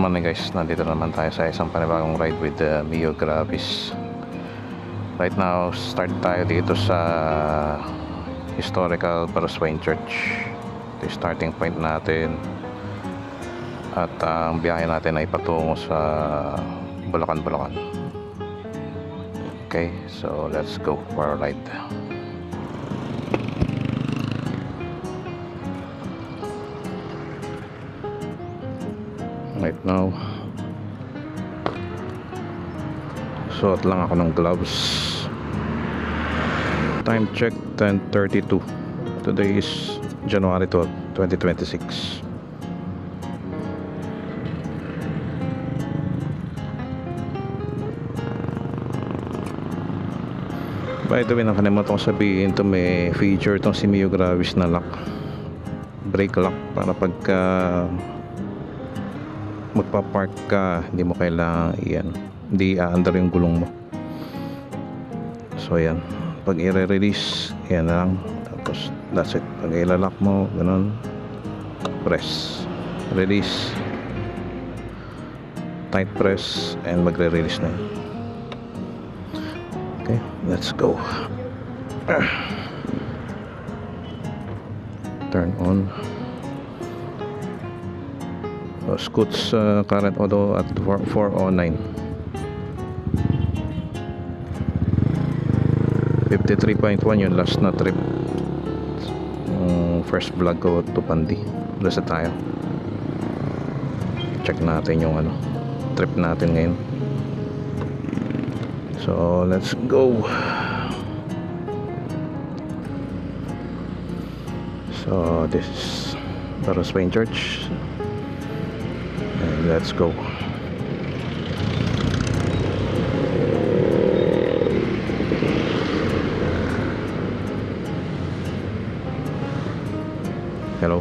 Morning guys, nandito naman tayo sa isang panibagong ride with Mio Gravis. Right now, start tayo dito sa Historical Baroswain Church. Ito yung starting point natin. At ang biyahe natin ay patungo sa Bulacan. Okay, so let's go for a ride. Right now, suot lang ako ng gloves. Time check 10:32. Today is January 12, 2026. By the way, nakalimutan ko sabihin, ito may feature itong si Mio Gravis na lock, brake lock, para pagka magpa-park ka, hindi mo kailangan hindi aandar yung gulong mo. So yan, pag i-release, yan lang, tapos that's it. Pag ilalak mo, ganun, press, release, tight press, and magre-release na yun. Okay, let's go. Turn on. Scoots current auto at 409. 53.1 yung last na trip. First vlog ko to Pandi. Rasa tayo. Check natin yung trip natin ngayon. So let's go. So this is Baroswain Church. Let's go. Hello.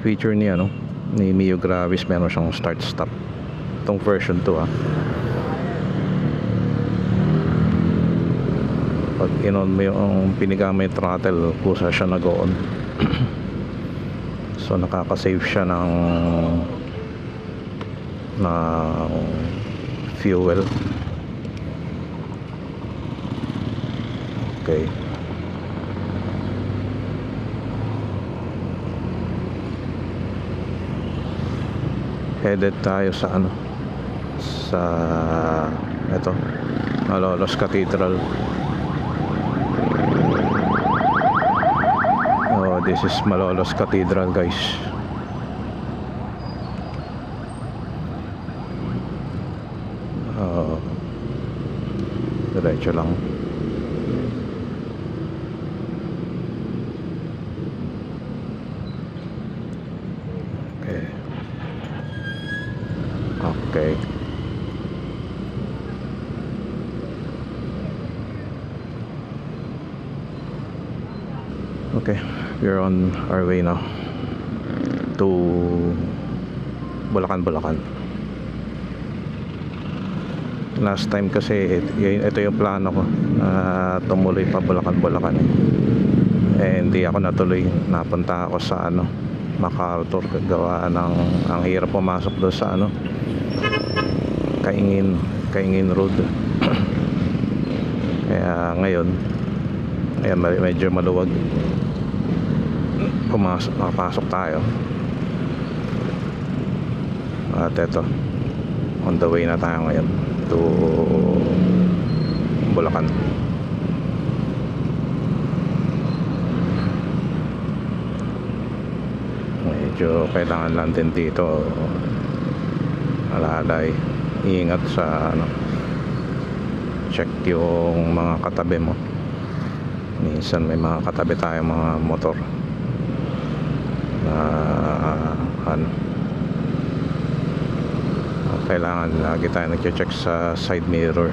Feature ni ni Mio Gravis, meron siyang start stop. Itong version 2 pag in-on mo yung pinigamit throttle, kusa siya nag-on. So nakaka-save siya ng fuel. Okay, headed tayo sa sa ito, Malolos Cathedral. Oh, this is Malolos Cathedral, guys. Diretso lang. Okay. Okay, we're on our way now to Bulacan. Last time kasi ito yung plano ko na tumuloy pa Bulacan. Hindi ako natuloy. Napunta ako sa MacArthur, gawa ng ang hirap pumasok doon sa Kaingin Road. Kaya ngayon medyo maluwag, makapasok tayo. At eto, on the way na tayo ngayon to Bulacan. Medyo kailangan lang din dito alalay, ingat sa check yung mga katabi mo. Minsan may mga katabi tayong mga motor na ano, kailangan lagi tayo nag-check sa side mirror.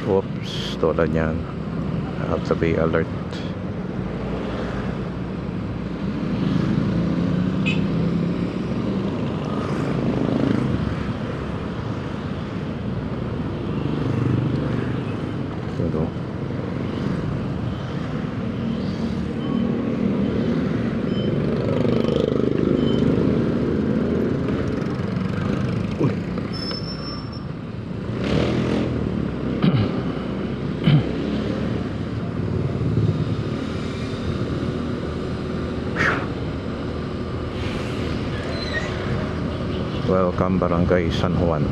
Oops, tulad yan, I have to be alert. Ito. Welcome Barangay San Juan.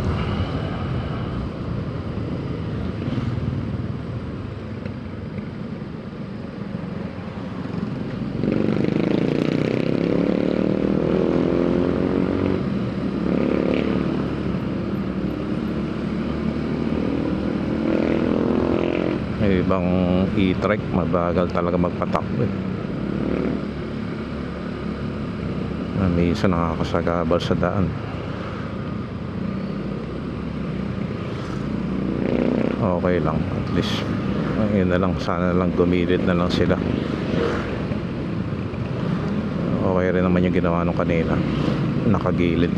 May ibang e-trike mabagal talaga magpatakbo eh. Minsan nakakasagabal sa daan. Okay lang, at least yun na lang, sana lang gumilid na lang sila. Okay rin naman yung ginawa nung kanina, nakagilid.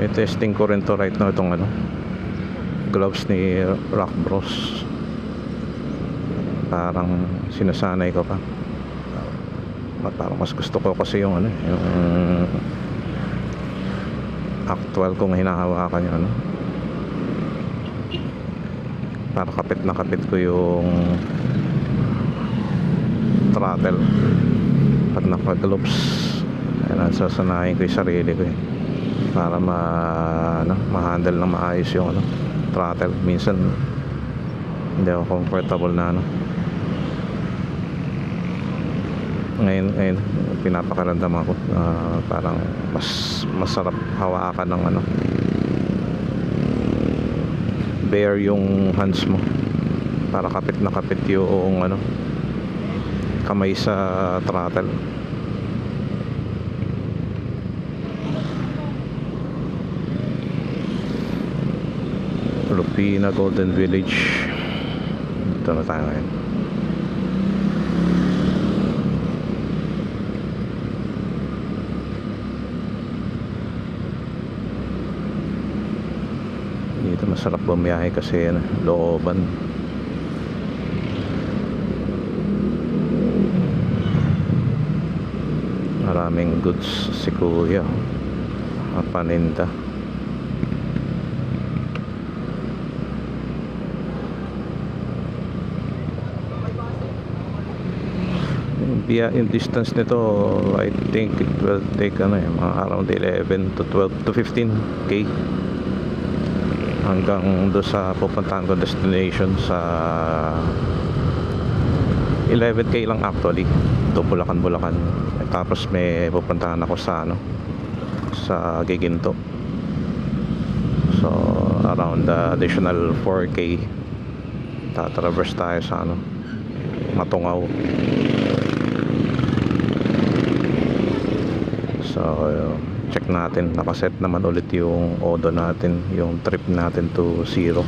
Testing ko rin to right now, itong ano, gloves ni Rock Bros. Parang sinasanay ko pa. Parang mas gusto ko kasi yung ano, yung actual kong hinahawakan yung ano, para kapit na kapit ko yung throttle pag naka-gloves. Kailangan sasanayin ko yung sarili ko eh, para ma-handle na maayos yung ano, throttle. Minsan hindi ako comfortable na ano. Ngayon pinapakaramdaman ko parang mas masarap hawakan ng ano, bare yung hands mo, para kapit na kapit yung ano, kamay sa throttle. Lupina Golden Village, dito na tayo ngayon. Dito masarap bumiyahe kasi ano, looban. Maraming goods si kuya, paninda. Yung distance nito, I think it will take ano, mga around 11 to 12 to 15k hanggang do sa pupuntahan ko destination. Sa 11k lang actually, to Bulacan. Tapos may pupuntahan ako sa ano, sa Giginto, so around additional 4k tatraverse tayo sa ano, Matungaw. So check natin, nakaset naman ulit yung odo natin, yung trip natin to 0.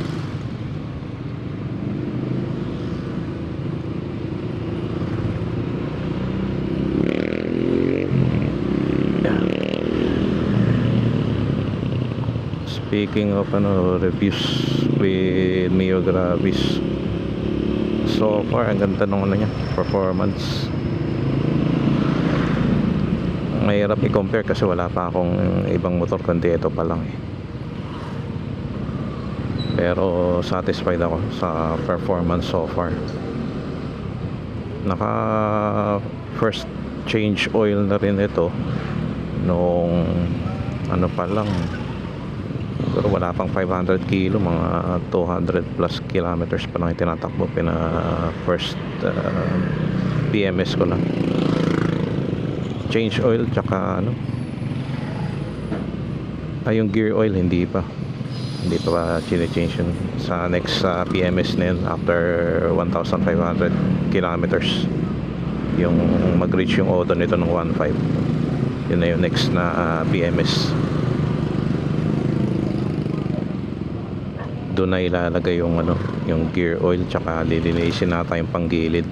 Speaking of ano, reviews with Mio Gravis, so far ang ganda ng ano niya, performance. Mahirap i-compare kasi wala pa akong ibang motor kundi ito pa lang eh. Pero satisfied ako sa performance so far. Naka first change oil na rin ito nung ano pa lang, pero wala pang 500 kilo, mga 200 plus kilometers pa lang tinatakbo. First PMS ko lang, change oil, tsaka ano, yung gear oil hindi pa. Hindi pa chine-change yun sa next PMS na yun after 1,500 kilometers yung mag-reach yung auto nito ng 1.5. Yun na yung next na PMS. Doon na ilalagay yung yung gear oil, tsaka lilinisin nata yung panggilid.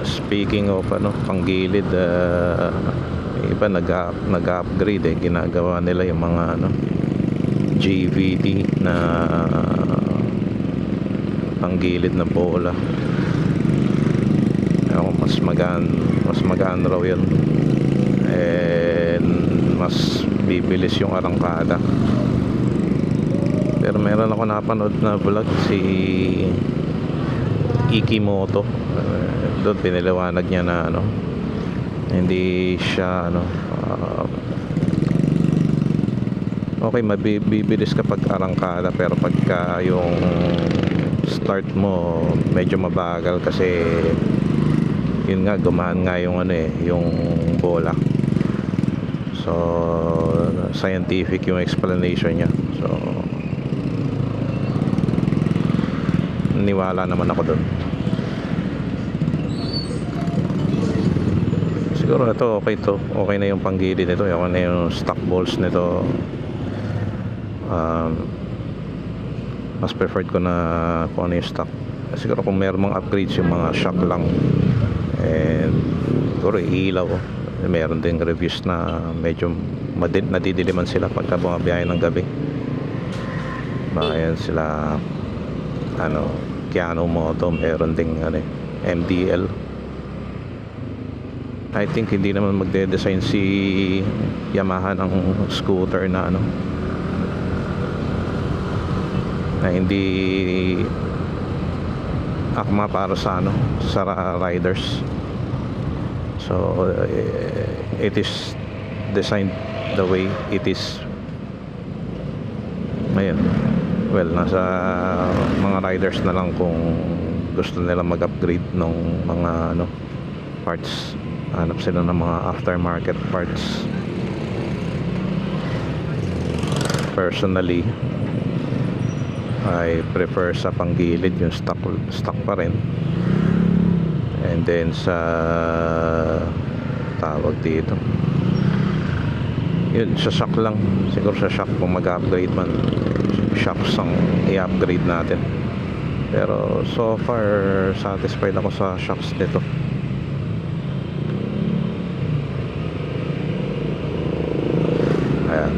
Speaking of panggilid, iba nag-upgrade ginagawa nila yung mga GVT na panggilid na bola. Mas magaan raw yun, and mas bibilis yung arangkada. Pero meron ako napanood na vlog, si Ikimoto, doon pinaliwanag niya na hindi siya okay, mabibilis kapag arangkada, pero pagka yung start mo medyo mabagal kasi yun nga, gumaan nga yung yung bola. So scientific yung explanation niya, so niwala naman ako doon. Siguro ito okay na yung panggilid nito, okay na yung stock balls nito. Mas preferred ko na kung ano yung stock. Siguro kung meron mga upgrades yung mga shock lang, and siguro ilaw, meron din reviews na medyo nadidiliman sila pagka bumabiyahe ng gabi. Bayan sila Keanu Moto, meron ding MDL. I think hindi naman magde-design si Yamaha ng scooter na na hindi akma para sa sa riders. So it is designed the way it is. Ngayon, well, nasa mga riders na lang kung gusto nila mag-upgrade ng mga parts. Hanap sila ng mga aftermarket parts. Personally, I prefer sa panggilid yung stock pa rin. And then sa tawag dito, yun, sa shock lang. Siguro sa shock kung mag-upgrade man, shocks ang i-upgrade natin. Pero so far satisfied ako sa shocks nito. Ayan.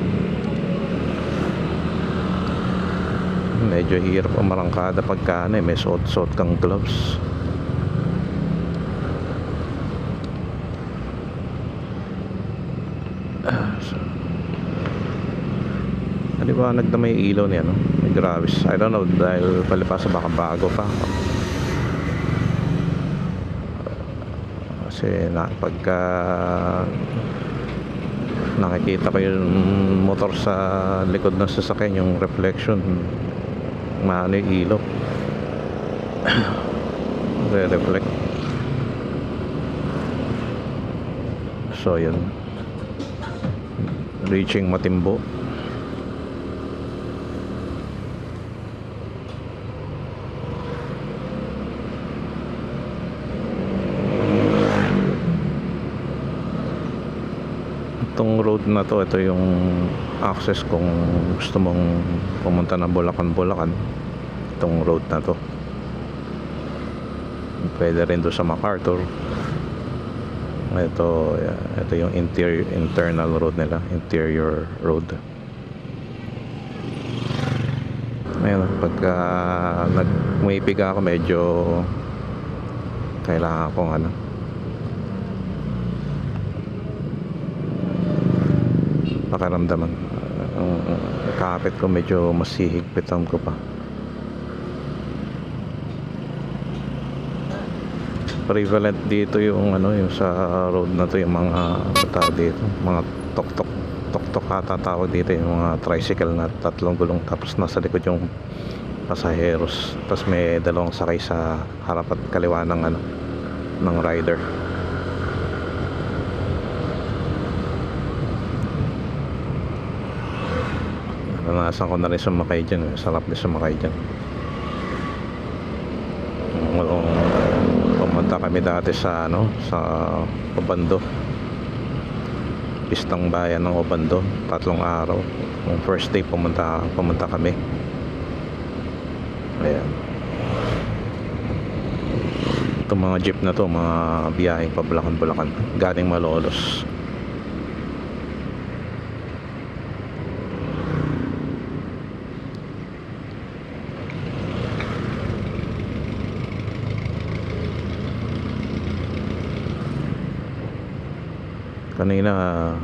Medyo hirap umarangkada pagka may suot kang gloves. Maliwanag na may ilaw niya, may gravis. I don't know, dahil palipasa baka bago pa. Kasi pagka nakikita ko yung motor sa likod ng sasakyan, yung reflection, maano yung ilaw. Re-reflect. So yun, reaching Matimbo. Itong road na to, ito yung access kung gusto mong pumunta ng Bulacan. Itong road na to, pwede rin doon sa MacArthur. Ito yung internal road nila, interior road. Ayun, pagka nagmipig ako, medyo kailangan akong pakaramdaman. Ang kapit ko medyo mas hihigpitan ko pa. Prevalent dito yung yung sa road na to, yung mga tao dito, mga tok-tok ata tawag dito, yung mga tricycle na tatlong gulong, tapos nasa likod yung pasaheros, tapos may dalawang sakay sa harap at kaliwa ng rider. Naranasan ko na rin sumakay dyan. Sarap din sumakay dyan. Pumunta kami dati sa sa Obando, pistang bayan ng Obando, 3 araw. Yung first day pumunta kami. Ayan. Itong mga jeep na to, mga biyaheng pabulakan-bulakan galing Malolos. Kanina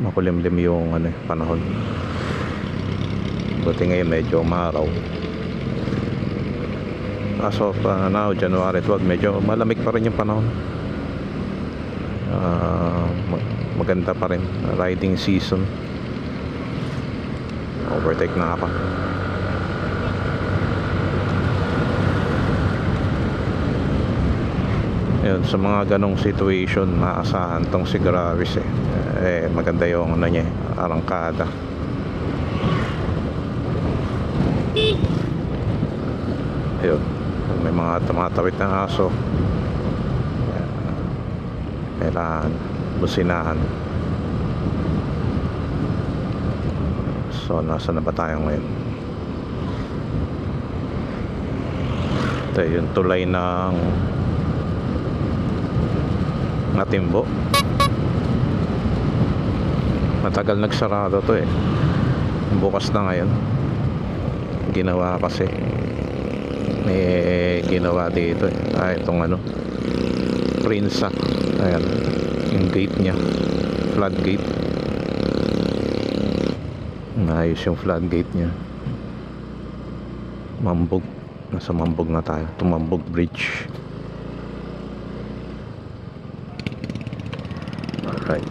makulimlim yung panahon. Buti ngayon medyo umaraw. As of now, January 12, medyo malamig pa rin yung panahon. Maganda pa rin riding season. Overtake na ako. Yun, sa mga ganong situation, maasahan tong si Gravis maganda yung niya, arangkada. Yun, may mga tumatawid na aso, kailangan businahan. So nasa na ba tayo ngayon? Ito yung tulay ng Natimbo. Matagal nagsarado to bukas na ngayon. Ginawa kasi may ginawa dito itong Prinsa. Ayan yung gate nya, flood gate. Naayos yung flood gate nya. Mambog, nasa Mambog na tayo. Tumambog Bridge. Alright.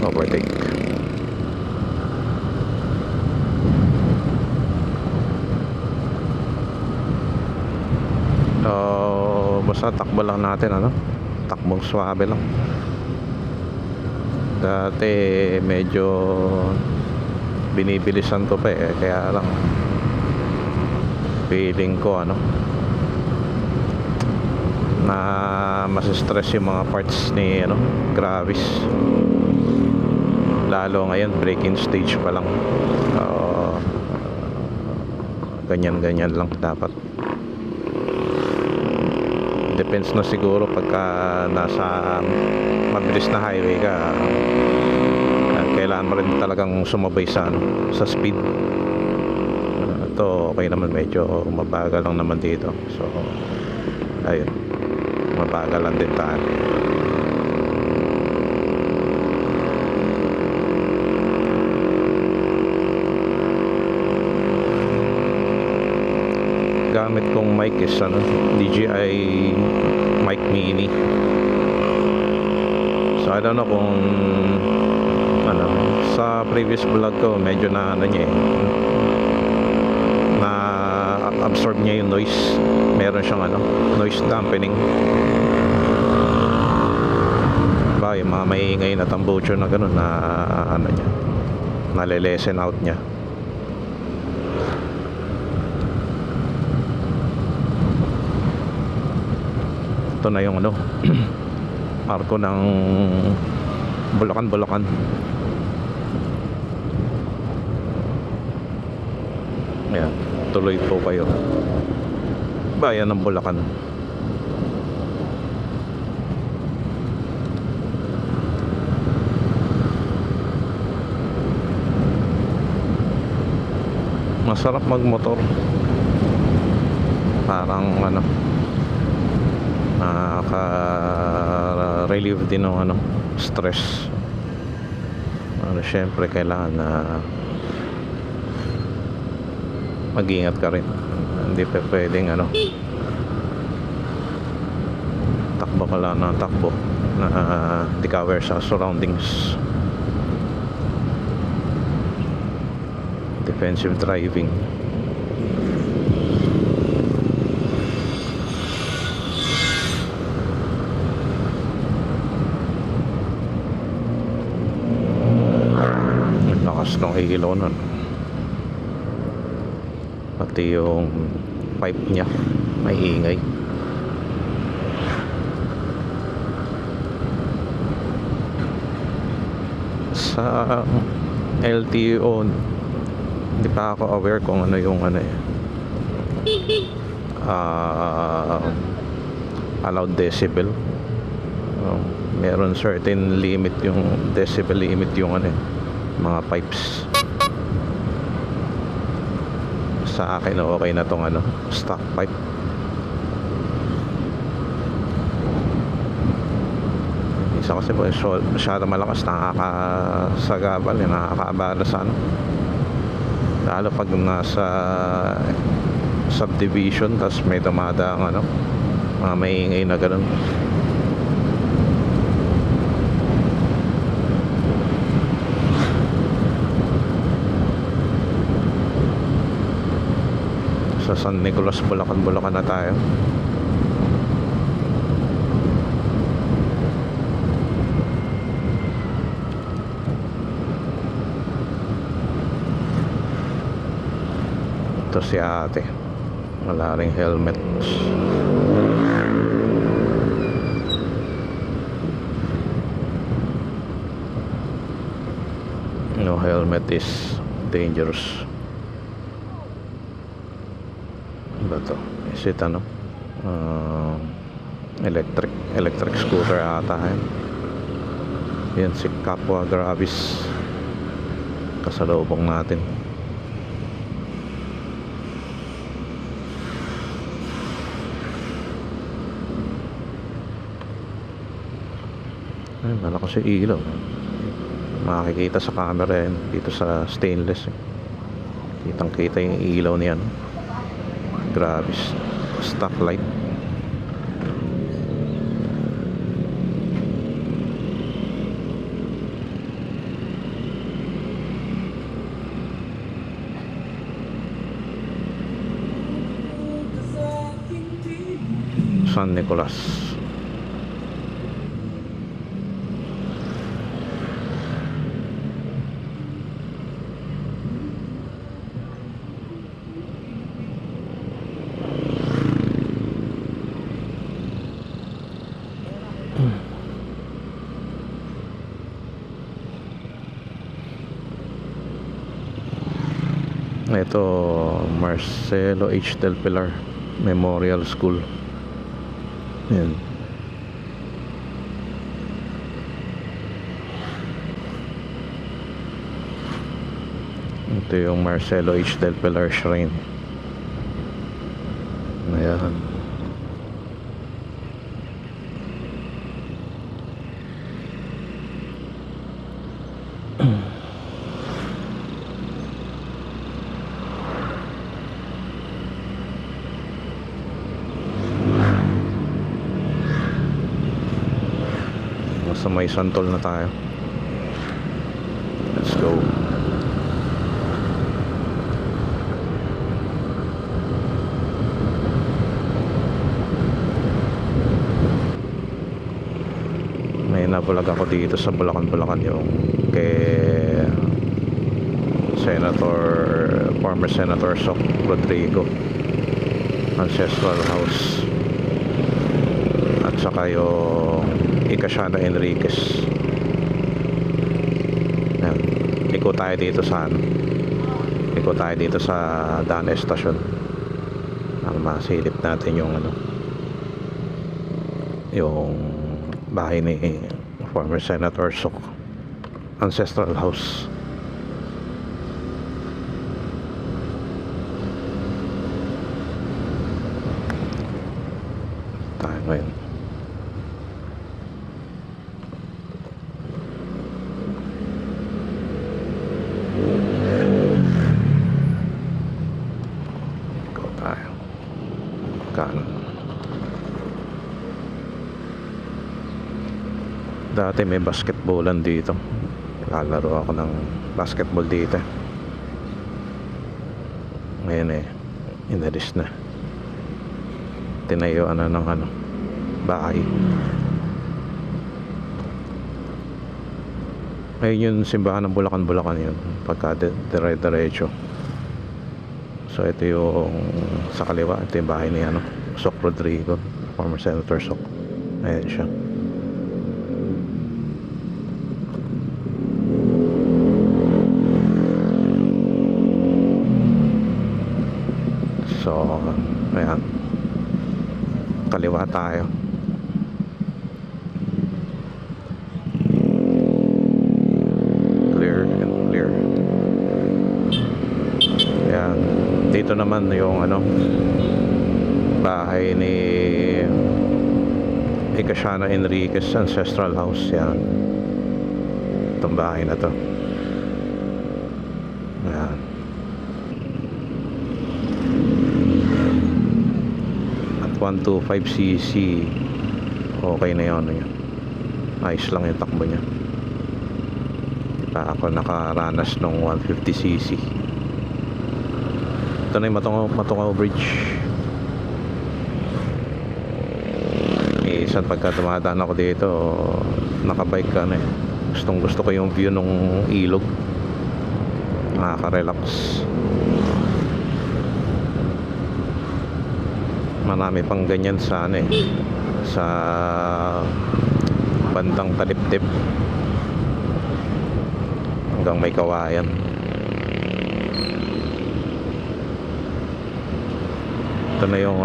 Overtake. Basta takbo lang natin, takbong swabe lang. Dati medyo binibilisan ko pa kaya lang feeling ko na mas-stress yung mga parts ni Gravis, lalo ngayon break-in stage pa lang. Ganyan lang dapat. Depends na siguro pagka nasa mabilis na highway ka, kailangan mo rin talagang sumabay sa speed. Ito okay naman, medyo mabagal lang naman dito. So ayun, mabagal lang din tayo. Gamit kong mic is DJI mic mini. So I don't know kung sa previous vlog ko medyo na na absorb niya yung noise. Meron siyang noise dampening. Yung mga maingay na tambucho na gano'n na niya, nalilesen out niya. Ito na yung arko ng Bulacan. Ayan, tuloy po kayo. Bayan ng Bulacan. Masarap magmotor. Parang nakaka-relieve din ng stress. Syempre kailangan na mag-ingat ka rin. Hindi pa pwedeng takbo ka lang ng takbo na di ka aware sa surroundings. Defensive driving. lakas ng ilaw nun, pati yung pipe niya may ingay. Sa LTO hindi pa ako aware kung ano yung ano allowed decibel. Meron certain limit yung decibel limit yung ano mga pipes. Sa akin okay na tong ano stock pipe. Isa kasi po masyado malakas, nakakasagabal, nakakaabala sa ano, lalo pag nasa subdivision tapos may dumadaang ano mga maingay na ganun. Sa San Nicolas, Bulacan na tayo. Ito si ate, wala ring helmet. No helmet is dangerous. Ba to? Is it ano? Electric scooter ata yan. Si Kapwa Gravis kasalubong natin. Ay, malakas yung ilaw. Makikita sa camera yan dito sa stainless kitang kita yung ilaw niyan. Gravis stock light. San Nicolas. Ito Marcelo H. Del Pilar Memorial School. Yan. Ito yung Marcelo H. Del Pilar Shrine. Ayan. Sa may santol na tayo. Let's go. May nabulag ako dito sa Bulacan yung kay former Senator Soc Rodrigo Ancestral House, at saka yung Ikasiano Enriquez. Yan. Liko tayo dito sa Daan Estasyon para masilip natin yung ano, yung bahay ni former Senator Soc Ancestral House. Tayo ngayon. Dati may basketballan dito, lalaro ako ng basketball dito. Ngayon inalis na, tinayo ng ano bahay. Ayun yung simbahan ng Bulacan yun, pagka dire-diretso. So ito yung sa kaliwa, ito yung bahay ni Soc Rodrigo, former Senator Soc. Ayan siya. So ayan, kaliwa tayo. Clear and clear. Ayan, dito naman yung bahay ni Icasiano Enriquez Ancestral House. Yan, itong bahay na to. Ayan. At 125cc, okay na yun. Ayos lang yung takbo niya. Di pa ako nakaranas ng 150cc. Ito na yung Matungaw Bridge. Minsan pagka dumadaan ako dito, nakabike ka gustong gusto ko yung view ng ilog. Nakaka-relax. Marami pang ganyan sa sa bandang Taliptip hanggang may Kawayan. Ito na yung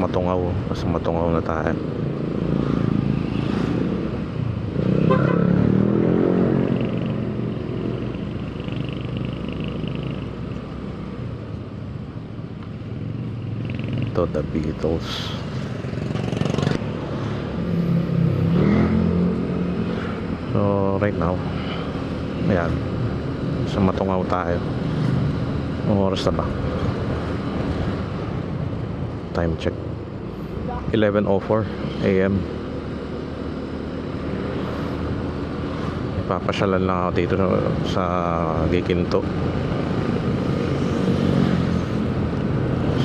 Matungaw. Mas Matungaw na tayo. Ito, The Beatles. So right now, ayan, sa Matungaw tayo. Ang oras na ba? Time check, 11:04 AM. Ipapasyalan lang ako dito sa Giginto.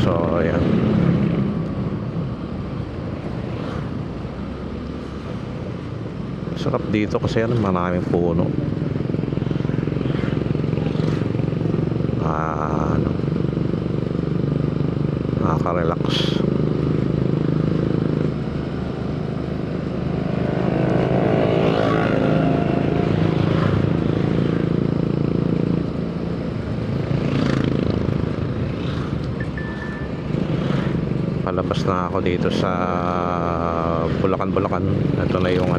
So ayan, sarap dito kasi maraming puno. Nakaka-relax. Palabas na ako dito sa Bulacan. Ito na yung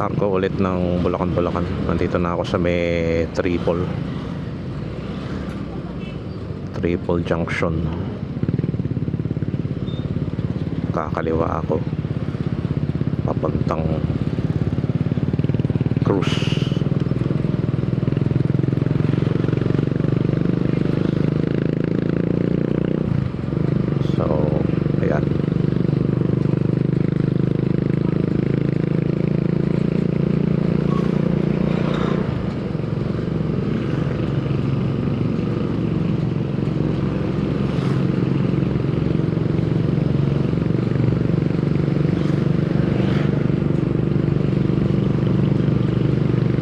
arko ulit ng Bulacan. Nandito na ako sa may Triple Junction. Kakaliwa ako papuntang Cruz. So ayan,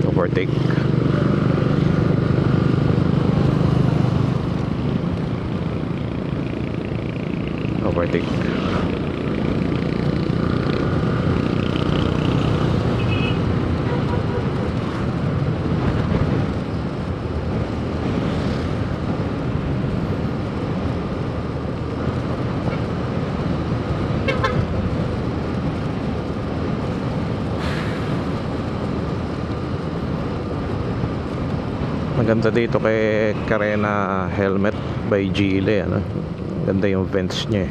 overtake. Maganda dito kay Carena Helmet by Gile, ganda yung vents niya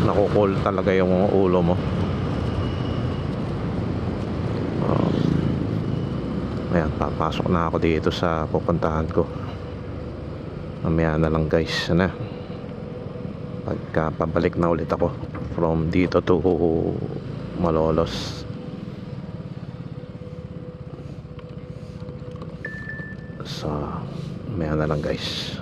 nakukul talaga yung ulo mo. Ayan, papasok na ako dito sa pupuntahan ko. Mamaya na lang guys, pagka pabalik na ulit ako from dito to Malolos. So mamaya na lang guys.